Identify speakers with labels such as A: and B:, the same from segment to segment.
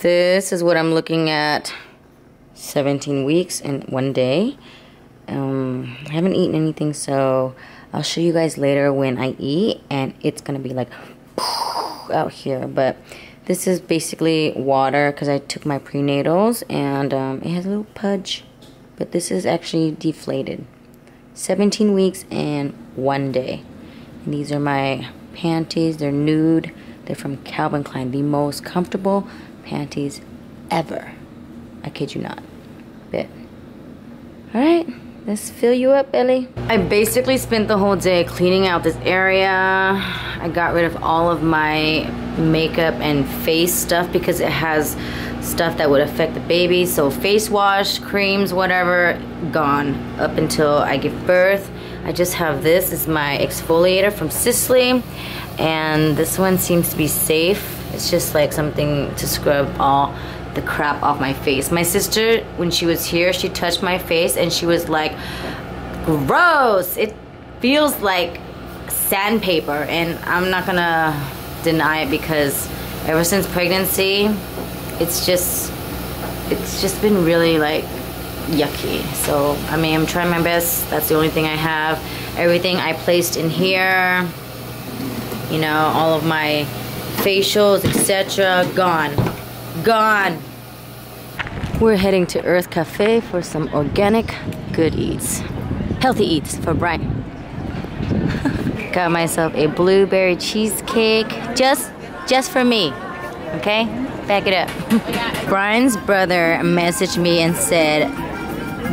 A: This is what I'm looking at. 17 weeks and 1 day. I haven't eaten anything, so I'll show you guys later when I eat, and it's gonna be like out here. But this is basically water because I took my prenatals, and it has a little pudge, but this is actually deflated. 17 weeks and 1 day. And these are my panties. They're nude. They're from Calvin Klein, the most comfortable panties ever. I kid you not. Bit. Alright, let's fill you up, Ellie. I basically spent the whole day cleaning out this area. I got rid of all of my makeup and face stuff because it has stuff that would affect the baby. So face wash, creams, whatever, gone up until I give birth. I just have this. It's my exfoliator from Sisley, and this one seems to be safe. It's just like something to scrub all the crap off my face. My sister, when she was here, she touched my face and she was like, gross, it feels like sandpaper. And I'm not gonna deny it because ever since pregnancy, it's just been really like yucky. So I mean, I'm trying my best. That's the only thing I have. Everything I placed in here, you know, all of my facials, etc., gone. We're heading to Earth Cafe for some organic good eats, healthy eats for Brian. Got myself a blueberry cheesecake just for me. Okay, back it up. Brian's brother messaged me and said,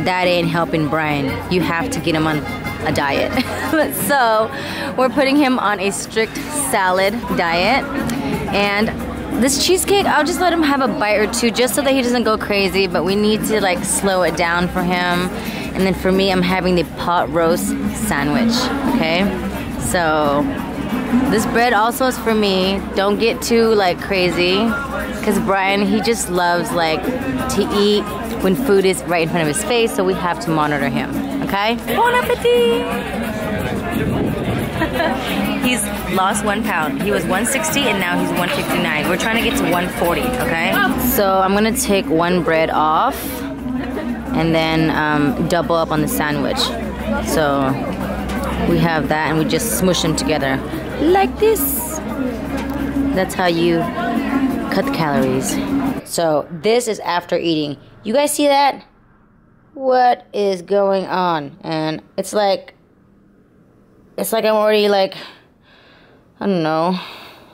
A: that ain't helping Brian. You have to get him on a diet. So we're putting him on a strict salad diet, and this cheesecake, I'll just let him have a bite or two just so that he doesn't go crazy, but we need to like slow it down for him. And then for me, I'm having the pot roast sandwich, okay? So this bread also is for me. Don't get too like crazy, because Brian, he just loves like to eat when food is right in front of his face, so we have to monitor him, okay? Bon appetit! He's lost 1 pound. He was 160 and now he's 159. We're trying to get to 140, okay? So I'm gonna take one bread off and then double up on the sandwich. So we have that and we just smush them together like this. That's how you cut the calories. So this is after eating. You guys see that? What is going on? And it's like I'm already like, I don't know,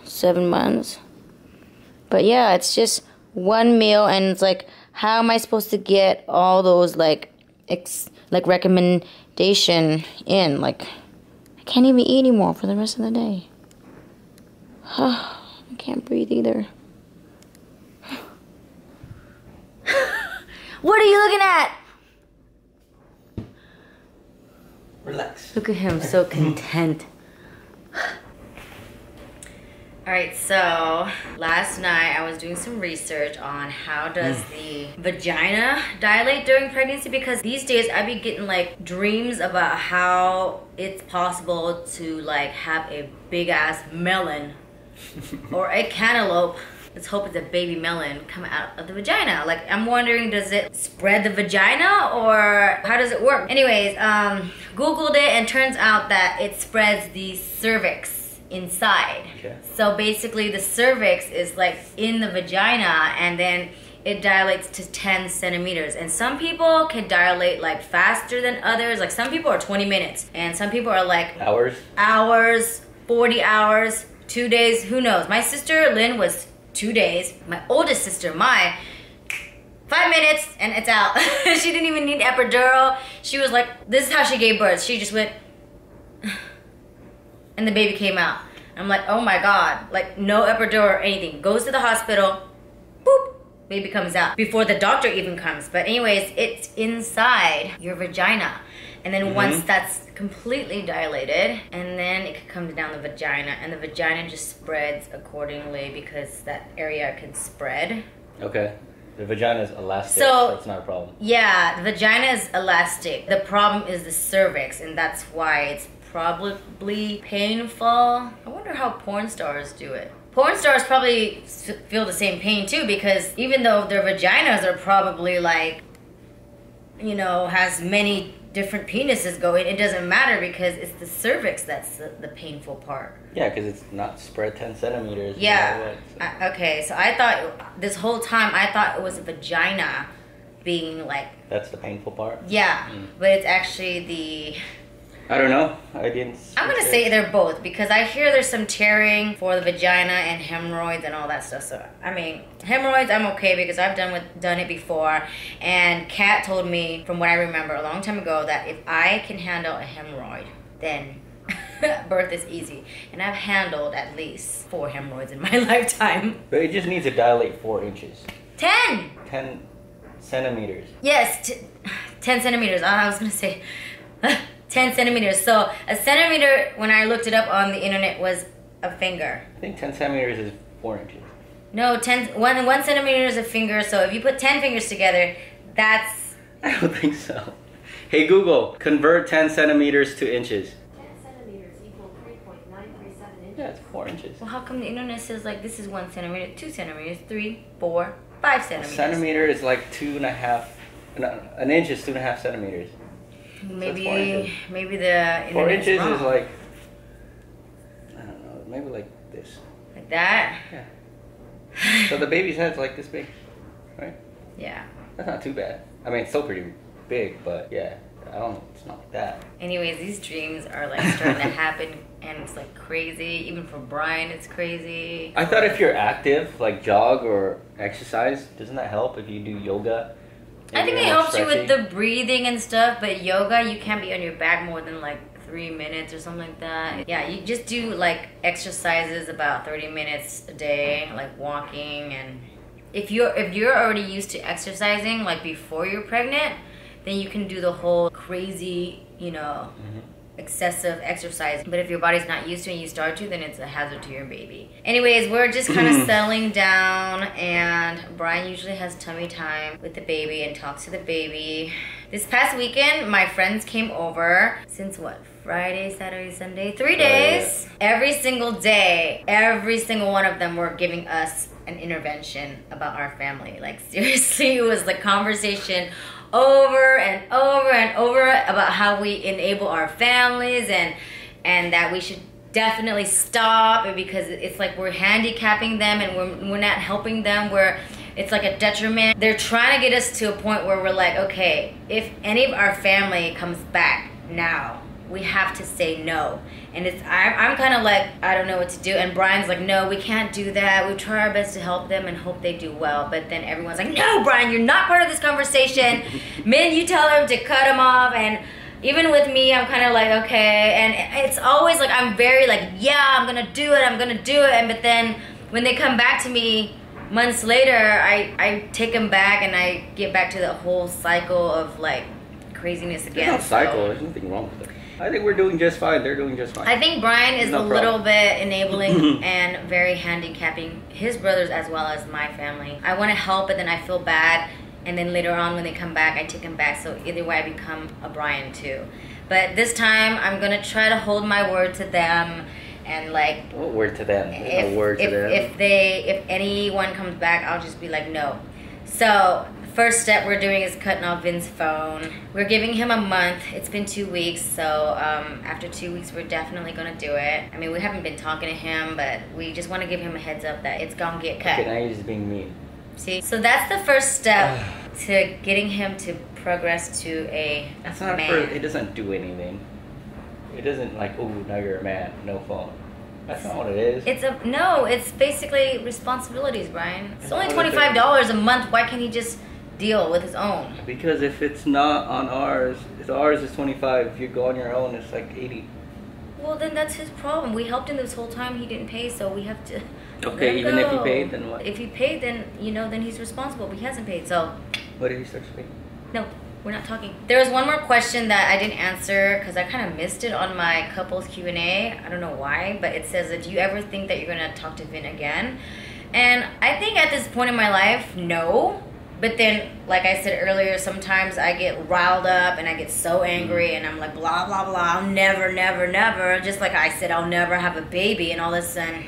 A: 7 months. But yeah, it's just one meal, and it's like, how am I supposed to get all those like recommendation in? Like, I can't even eat anymore for the rest of the day. I can't breathe either. What are you looking at?
B: Relax.
A: Look at him, so content. Alright, so last night I was doing some research on how does the vagina dilate during pregnancy, because these days I be getting like dreams about how it's possible to like have a big ass melon or a cantaloupe, let's hope it's a baby melon, come out of the vagina. Like, I'm wondering, does it spread the vagina or how does it work? Anyways, Googled it, and turns out that it spreads the cervix inside. Okay. So basically the cervix is like in the vagina, and then it dilates to 10 centimeters. And some people can dilate like faster than others. Like some people are 20 minutes and some people are like hours, 40 hours, 2 days, who knows. My sister Lynn was 2 days. My oldest sister, Mai, 5 minutes and it's out. She didn't even need epidural. She was like, this is how she gave birth. She just went, and the baby came out. I'm like, oh my God, like no epidural or anything. Goes to the hospital, boop, baby comes out before the doctor even comes. But anyways, it's inside your vagina. And then once that's completely dilated, and then it comes down the vagina, and the vagina just spreads accordingly because that area can spread. Okay.
B: The vagina is elastic, so it's not a problem.
A: Yeah, the vagina is elastic. The problem is the cervix, and that's why it's probably painful. I wonder how porn stars do it. Porn stars probably feel the same pain too, because even though their vaginas are probably like, you know, has many different penises going, it doesn't matter because it's the cervix that's the painful part.
B: Yeah, because it's not spread 10 centimeters.
A: Yeah. Okay, so I thought this whole time I thought it was a vagina being like.
B: That's the painful part?
A: Yeah, but it's actually the.
B: I don't know. I didn't.
A: I'm gonna say they're both because I hear there's some tearing for the vagina and hemorrhoids and all that stuff. So I mean, hemorrhoids I'm okay because I've done it before, and Kat told me from what I remember a long time ago that if I can handle a hemorrhoid, then birth is easy. And I've handled at least 4 hemorrhoids in my lifetime.
B: But it just needs to dilate 4 inches.
A: 10.
B: 10 centimeters.
A: Yes, 10 centimeters. I was gonna say. 10 centimeters. So a centimeter, when I looked it up on the internet, was a finger.
B: I think 10 centimeters is 4 inches.
A: No, 1 centimeter is a finger. So if you put 10 fingers together, that's.
B: I don't think so. Hey Google, convert 10 centimeters to inches.
C: 10 centimeters equal 3.937 inches.
B: Yeah, it's 4 inches.
A: Well, how come the internet says like this is 1 centimeter, 2 centimeters, 3, 4, 5 centimeters?
B: A centimeter is like 2.5. An inch is 2.5 centimeters.
A: Maybe,
B: so
A: maybe the
B: 4
A: internet's
B: inches
A: wrong.
B: is like, I don't know, maybe like this.
A: Like that?
B: Yeah. So the baby's head's like this big, right?
A: Yeah.
B: That's not too bad. I mean, it's still pretty big, but yeah, I don't know, it's not like that.
A: Anyways, these dreams are like starting to happen, and it's like crazy. Even for Brian, it's crazy.
B: I thought if you're active, like jog or exercise, doesn't that help if you do yoga?
A: I think it helps you with the breathing and stuff, but yoga, you can't be on your back more than like 3 minutes or something like that. Yeah, you just do like exercises about 30 minutes a day, like walking. And if you're already used to exercising like before you're pregnant, then you can do the whole crazy, you know, excessive exercise. But if your body's not used to it and you start to, then it's a hazard to your baby. Anyways, we're just kind of settling down, and Brian usually has tummy time with the baby and talks to the baby. This past weekend, my friends came over since what? Friday, Saturday, Sunday, 3 days. Every single day, every single one of them were giving us an intervention about our family. Like seriously, it was the conversation over and over and over about how we enable our families and that we should definitely stop, because it's like we're handicapping them and we're not helping them. It's like a detriment. They're trying to get us to a point where we're like, okay, if any of our family comes back now, we have to say no. And I'm kind of like, I don't know what to do. And Brian's like, no, we can't do that. We try our best to help them and hope they do well. But then everyone's like, no, Brian, you're not part of this conversation. Min, you tell him to cut him off. And even with me, I'm kind of like, okay. And it's always like, I'm very like, yeah, I'm going to do it. I'm going to do it. And but then when they come back to me months later, I take them back and I get back to the whole cycle of like craziness again.
B: There's no cycle. There's nothing wrong with it. I think we're doing just fine. They're doing just fine.
A: I think Brian is a little bit enabling and very handicapping his brothers as well as my family. I want to help, but then I feel bad. And then later on when they come back, I take them back. So either way, I become a Brian too. But this time, I'm going to try to hold my word to them. And like...
B: What word to them? There's no word to them.
A: If anyone comes back, I'll just be like, no. So... First step we're doing is cutting off Vin's phone. We're giving him a month. It's been 2 weeks, so after 2 weeks, we're definitely gonna do it. I mean, we haven't been talking to him, but we just want to give him a heads up that it's gonna get cut.
B: Okay, now you're just being mean.
A: See, so that's the first step to getting him to progress to a
B: That's not
A: man.
B: it doesn't do anything. It doesn't like, oh, now you're a man, no phone. That's not what it is.
A: It's basically responsibilities, Brian. It's only $25 a month. Why can't he just deal with his own?
B: Because if it's not on ours, if ours is 25, if you go on your own, it's like 80.
A: Well, then that's his problem. We helped him this whole time. He didn't pay, so we have to.
B: Okay, even if he paid, then what?
A: If he paid, then then he's responsible. But he hasn't paid, so.
B: What if he starts paying?
A: No, we're not talking. There was one more question that I didn't answer because I kind of missed it on my couples Q&A. I don't know why, but it says that do you ever think that you're gonna talk to Vin again? And I think at this point in my life, no. But then, like I said earlier, sometimes I get riled up and I get so angry and I'm like, blah, blah, blah. I'll never, never, never. Just like I said, I'll never have a baby. And all of a sudden,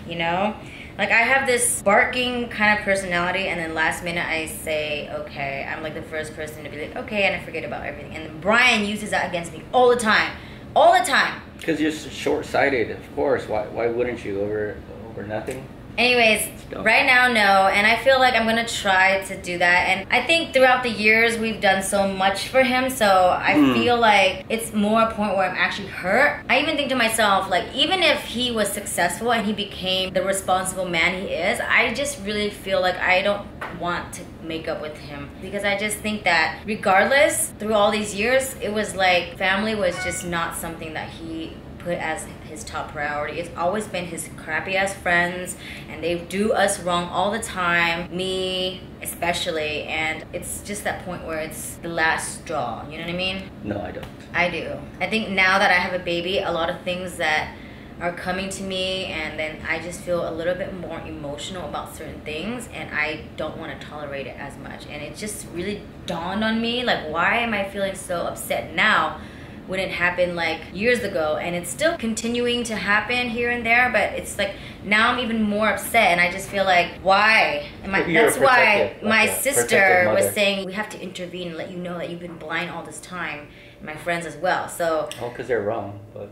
A: you know? Like, I have this barking kind of personality, and then last minute I say, okay. I'm like the first person to be like, okay, and I forget about everything. And then Brian uses that against me all the time. All the time.
B: Because you're short-sighted, of course. Why wouldn't you over nothing?
A: Anyways, right now, no, and I feel like I'm gonna try to do that. And I think throughout the years we've done so much for him, so I feel like it's more a point where I'm actually hurt. I even think to myself, like, even if he was successful and he became the responsible man he is, I just really feel like I don't want to make up with him, because I just think that regardless, through all these years, it was like family was just not something that he put as his top priority. It's always been his crappy ass friends, and they do us wrong all the time, me especially, and it's just that point where it's the last straw, you know what I mean?
B: No, I don't.
A: I do. I think now that I have a baby, a lot of things that are coming to me, and then I just feel a little bit more emotional about certain things, and I don't want to tolerate it as much. And it just really dawned on me, like, why am I feeling so upset now when it happened like years ago? And it's still continuing to happen here and there, but it's like now I'm even more upset, and I just feel like, why? That's why my sister was saying we have to intervene and let you know that you've been blind all this time, and my friends as well. So
B: because they're wrong, but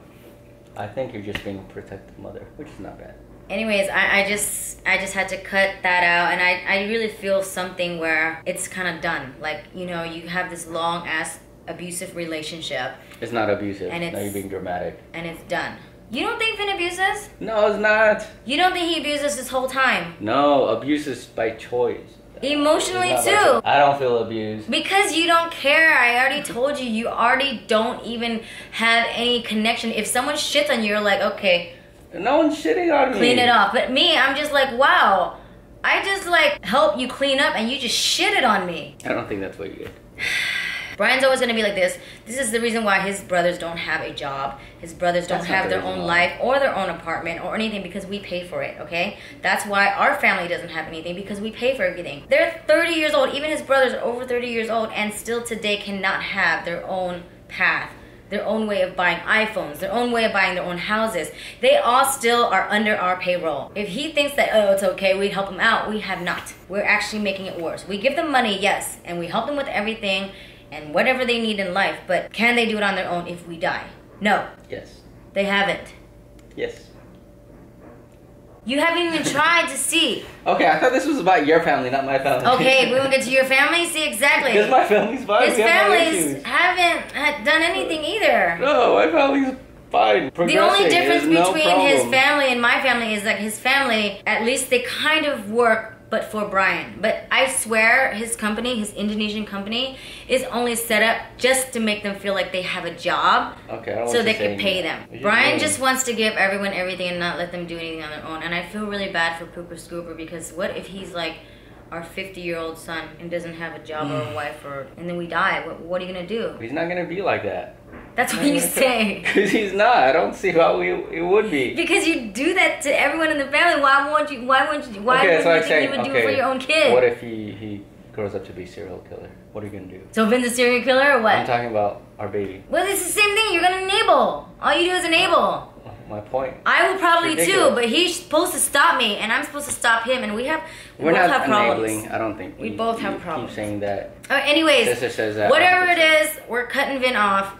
B: I think you're just being a protective mother, which is not bad.
A: Anyways, I just had to cut that out, and I really feel something where it's kind of done. Like, you know, you have this long ass abusive relationship.
B: It's not abusive.
A: And
B: now you're being dramatic.
A: And it's done. You don't think Finn abuses?
B: No, it's not.
A: You don't think he abuses this whole time?
B: No, abuse is by choice.
A: Emotionally too.
B: I don't feel abused.
A: Because you don't care. I already told you. You already don't even have any connection. If someone shits on you, you're like, okay.
B: No one's shitting on me.
A: Clean it off. But me, I'm just like, wow. I just like help you clean up, and you just shitted on me.
B: I don't think that's what you did.
A: Brian's always going to be like this. This is the reason why his brothers don't have a job. His brothers don't have their own life or their own apartment or anything, because we pay for it, okay? That's why our family doesn't have anything, because we pay for everything. They're 30 years old. Even his brothers are over 30 years old and still today cannot have their own path, their own way of buying iPhones, their own way of buying their own houses. They all still are under our payroll. If he thinks that, oh, it's okay, we'd help him out, we have not. We're actually making it worse. We give them money, yes, and we help them with everything and whatever they need in life, but can they do it on their own if we die? No.
B: Yes.
A: They haven't.
B: Yes.
A: You haven't even tried to see.
B: Okay, I thought this was about your family, not my family.
A: Okay, we won't get to your family? See, exactly.
B: Because my family's fine.
A: His families haven't done anything either.
B: No, my family's fine.
A: The only difference between his family and my family is that his family, at least they kind of work, but for Brian. But I swear his company, his Indonesian company, is only set up just to make them feel like they have a job, so they can pay them. Brian just wants to give everyone everything and not let them do anything on their own. And I feel really bad for Pooper Scooper, because what if he's like our 50-year-old son and doesn't have a job or a wife, and then we die? What are you gonna do?
B: He's not gonna be like that.
A: That's what you say.
B: Because he's not. I don't see how it would be.
A: Because you do that to everyone in the family. Why would you think you would do it for your own kid?
B: What if he grows up to be a serial killer? What are you gonna do?
A: So Vin's a serial killer or what?
B: I'm talking about our baby.
A: Well, it's the same thing. You're gonna enable. All you do is enable.
B: My point.
A: I will probably too, but he's supposed to stop me, and I'm supposed to stop him, and we
B: We're
A: both
B: not
A: have problems.
B: enabling. I don't think
A: we both have problems.
B: Keep saying that.
A: Anyways,
B: Sister says that.
A: whatever it is, we're cutting Vin off.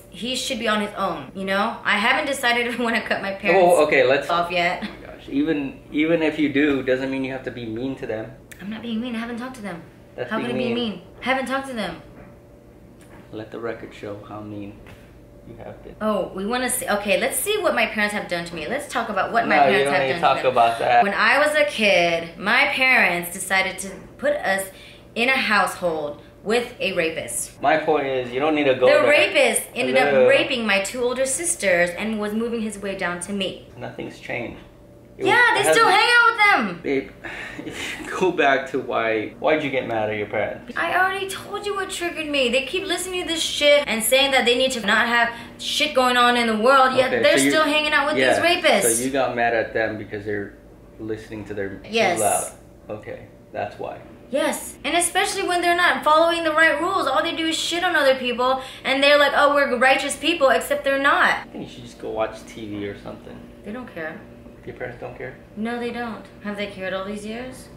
A: He should be on his own. You know, I haven't decided if I want to cut my parents off yet.
B: Oh my gosh, even if you do, doesn't mean you have to be mean to them.
A: I'm not being mean. I haven't talked to them.
B: That's
A: How can I be mean? I haven't talked to them.
B: Let the record show how mean you have been.
A: Oh, we want to see. Okay, let's see what my parents have done to me. Let's talk about what my parents have done to me.
B: No, you don't need to talk about that.
A: When I was a kid, my parents decided to put us in a household with a rapist.
B: My point is, you don't need to go
A: The rapist ended up raping my 2 older sisters and was moving his way down to me.
B: Nothing's changed.
A: They still hang out with them.
B: Babe, go back to why'd you get mad at your parents?
A: I already told you what triggered me. They keep listening to this shit and saying that they need to not have shit going on in the world, yet they're still hanging out with these rapists.
B: So you got mad at them because they're listening to their
A: yes.
B: too loud. Okay, that's why.
A: Yes, and especially when they're not following the right rules. All they do is shit on other people, and they're like, oh, we're righteous people, except they're not.
B: I think you should just go watch TV or something.
A: They don't care.
B: Your parents don't care?
A: No, they don't. Have they cared all these years?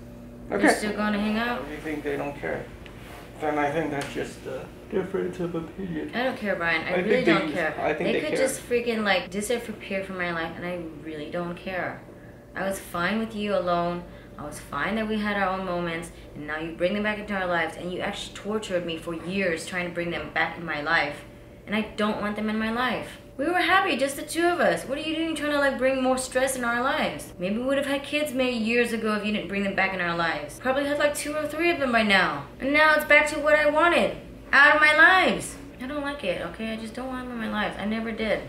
B: Okay.
A: They're still going to hang out?
B: If you think they don't care, then I think that's just a difference of opinion.
A: I don't care, Brian. I
B: I
A: really
B: think they
A: don't
B: just-
A: care.
B: I think
A: they
B: they
A: could
B: care.
A: just freaking like disappear from my life, and I really don't care. I was fine with you alone. I was fine that we had our own moments, and now you bring them back into our lives, and you actually tortured me for years trying to bring them back in my life, and I don't want them in my life. We were happy, just the two of us. What are you doing trying to like bring more stress in our lives? Maybe we would have had kids maybe years ago if you didn't bring them back in our lives. Probably had like 2 or 3 of them by now. And now it's back to what I wanted. Out of my lives. I don't like it, okay? I just don't want them in my lives. I never did.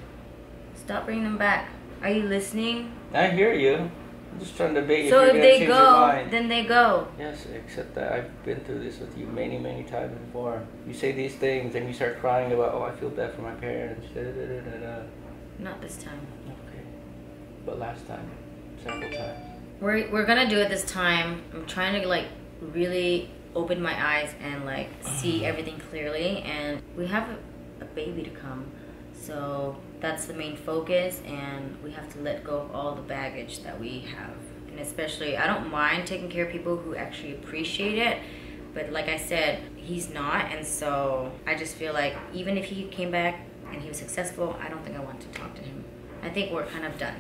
A: Stop bringing them back. Are you listening?
B: I hear you. I'm just trying to debate
A: So
B: if
A: if
B: you're
A: they
B: gonna change your
A: go,
B: mind.
A: then they go.
B: Yes, except that I've been through this with you many, many times before. You say these things and you start crying about, oh, I feel bad for my parents. Da, da, da, da, da.
A: Not this time.
B: Okay. But last time, several times.
A: We're gonna do it this time. I'm trying to like really open my eyes and like see everything clearly, and we have a baby to come, so that's the main focus, and we have to let go of all the baggage that we have. And especially, I don't mind taking care of people who actually appreciate it, but like I said, he's not, and so I just feel like even if he came back and he was successful, I don't think I want to talk to him. I think we're kind of done.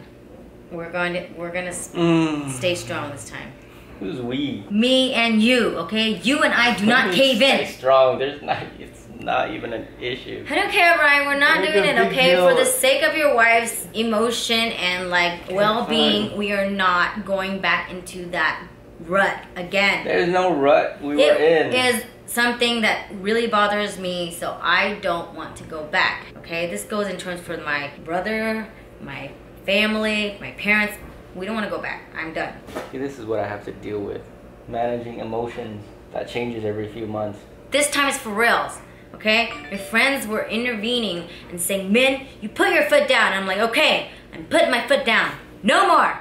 A: We're gonna stay strong this time.
B: Who's we?
A: Me and you, okay? You and I do not cave
B: Stay
A: in.
B: strong. It's not even an issue.
A: I don't care, Brian. We're not
B: Make
A: doing
B: a
A: it,
B: big
A: okay?
B: deal.
A: For the sake of your wife's emotion and like well-being,
B: fine.
A: we are not going back into that rut again.
B: There's no rut we were
A: It
B: in.
A: is something that really bothers me, so I don't want to go back, okay? This goes in terms for my brother, my family, my parents. We don't want to go back. I'm done.
B: See, this is what I have to deal with. Managing emotions that changes every few months.
A: This time it's for reals, okay? Your friends were intervening and saying, Min, you put your foot down. I'm like, okay, I'm putting my foot down. No more.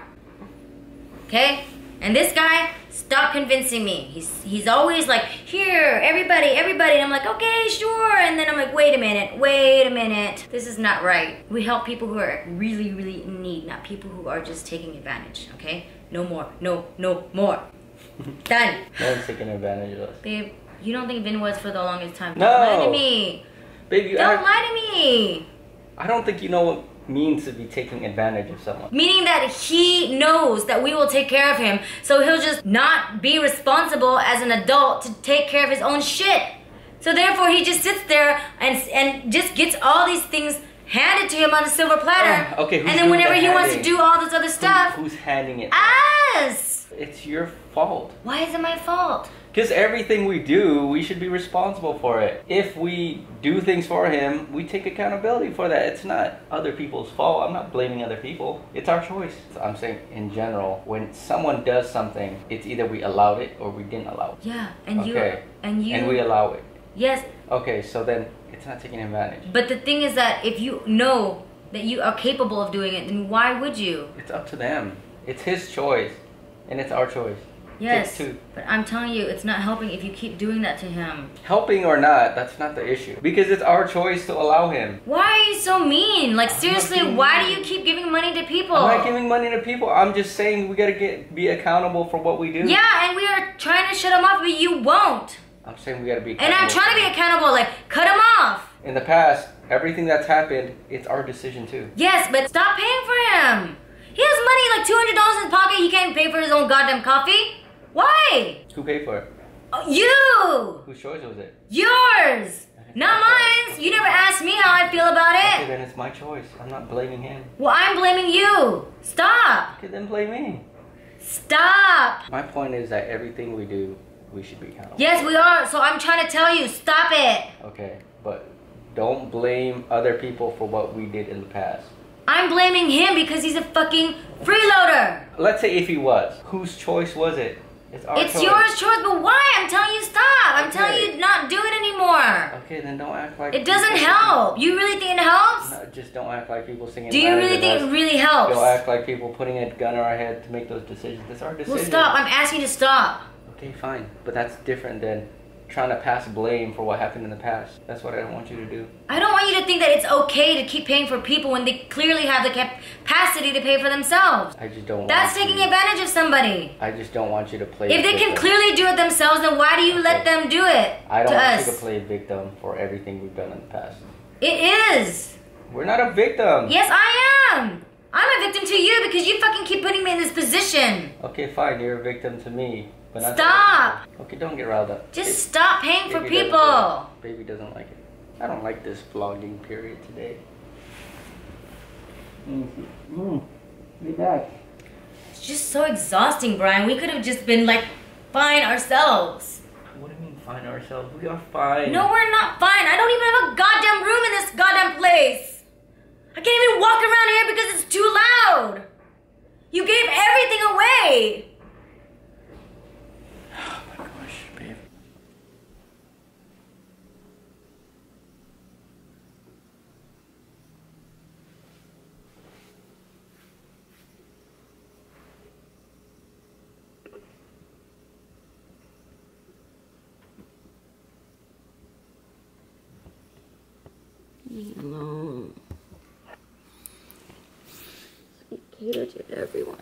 A: Okay? And this guy, stop convincing me. He's always like, here, everybody. And I'm like, okay, sure. And then I'm like, wait a minute. This is not right. We help people who are really, really in need, not people who are just taking advantage, okay? No more. No more. Done.
B: No one's taking advantage of us.
A: Babe, you don't think Vin was for the longest time.
B: No.
A: Don't lie to me.
B: Baby,
A: Don't lie to me.
B: I don't think you know what it means to be taking advantage of someone.
A: Meaning that he knows that we will take care of him, so he'll just not be responsible as an adult to take care of his own shit. So therefore he just sits there and just gets all these things handed to him on a silver platter.
B: Okay, who's
A: and then
B: doing
A: whenever
B: the
A: he wants to
B: handing?
A: do all this other stuff,
B: Who's handing it?
A: us.
B: It's your fault.
A: Why is it my fault?
B: Because everything we do, we should be responsible for it. If we do things for him, we take accountability for that. It's not other people's fault. I'm not blaming other people. It's our choice. I'm saying in general, when someone does something, it's either we allowed it or we didn't allow it.
A: Yeah, and
B: Okay.
A: and
B: we allow it.
A: Yes,
B: Okay, so then it's not taking advantage.
A: but the thing is that if you know that you are capable of doing it, then why would you?
B: It's up to them. It's his choice, and it's our choice.
A: Yes,
B: Takes two.
A: but I'm telling you, it's not helping if you keep doing that to him.
B: Helping or not, that's not the issue. Because it's our choice to allow him.
A: Why are you so mean? Like seriously,
B: being
A: why do
B: mean.
A: you keep giving money to people?
B: I'm not giving money to people. I'm just saying we gotta be accountable for what we do.
A: Yeah, and we are trying to shut him off, but you won't.
B: I'm saying we gotta be
A: And
B: accountable.
A: I'm trying to be accountable, like cut him off.
B: In the past, everything that's happened, it's our decision too.
A: Yes, but stop paying for him. He has money, like $200 in his pocket. He can't pay for his own goddamn coffee. Why?
B: Who paid for it?
A: Oh, you.
B: Whose choice was it?
A: Yours. Not mine. You never asked me how I feel about
B: Okay,
A: it.
B: then it's my choice. I'm not blaming him.
A: Well, I'm blaming you. Stop.
B: Okay, then blame me.
A: Stop.
B: My point is that everything we do, we should be accountable.
A: Yes, we are. So I'm trying to tell you, stop it.
B: Okay, but don't blame other people for what we did in the past.
A: I'm blaming him because he's a fucking freeloader.
B: Let's say if he was. Whose choice was it? It's our
A: It's
B: choice.
A: yours choice, but why? I'm telling you stop. I'm telling you not do it anymore.
B: Okay, then don't act like...
A: It doesn't help. You really think it helps?
B: No, just don't act like people singing...
A: Do you really think it really helps?
B: Don't act like people putting a gun in our head to make those decisions. It's our decision.
A: Well, stop. I'm asking you to stop.
B: Okay, fine. But that's different than trying to pass blame for what happened in the past. That's what I don't want you to do.
A: I don't want you to think that it's okay to keep paying for people when they clearly have the capacity to pay for themselves.
B: I just don't
A: That's
B: want
A: taking advantage of somebody.
B: I just don't want you to play
A: If they can
B: victim.
A: clearly do it themselves, then why do you let them do it
B: I don't
A: to
B: want
A: us?
B: you to play victim for everything we've done in the past.
A: It is.
B: We're not a victim.
A: Yes, I am. I'm a victim to you because you fucking keep putting me in this position.
B: Okay, fine. You're a victim to me. But not to
A: Stop.
B: other people. Okay, don't get riled up.
A: Just stop paying for
B: Baby doesn't
A: people.
B: do it. Baby doesn't like it. I don't like this vlogging period today. Be back.
A: It's just so exhausting, Brian. We could have just been like fine ourselves.
B: What do you mean find ourselves? We are fine.
A: No, we're not fine. I don't even have a goddamn room in this goddamn place. I can't even walk around here because it's too loud. You gave everything away.
B: Oh my gosh, babe.
A: Leave me alone. I cater to everyone.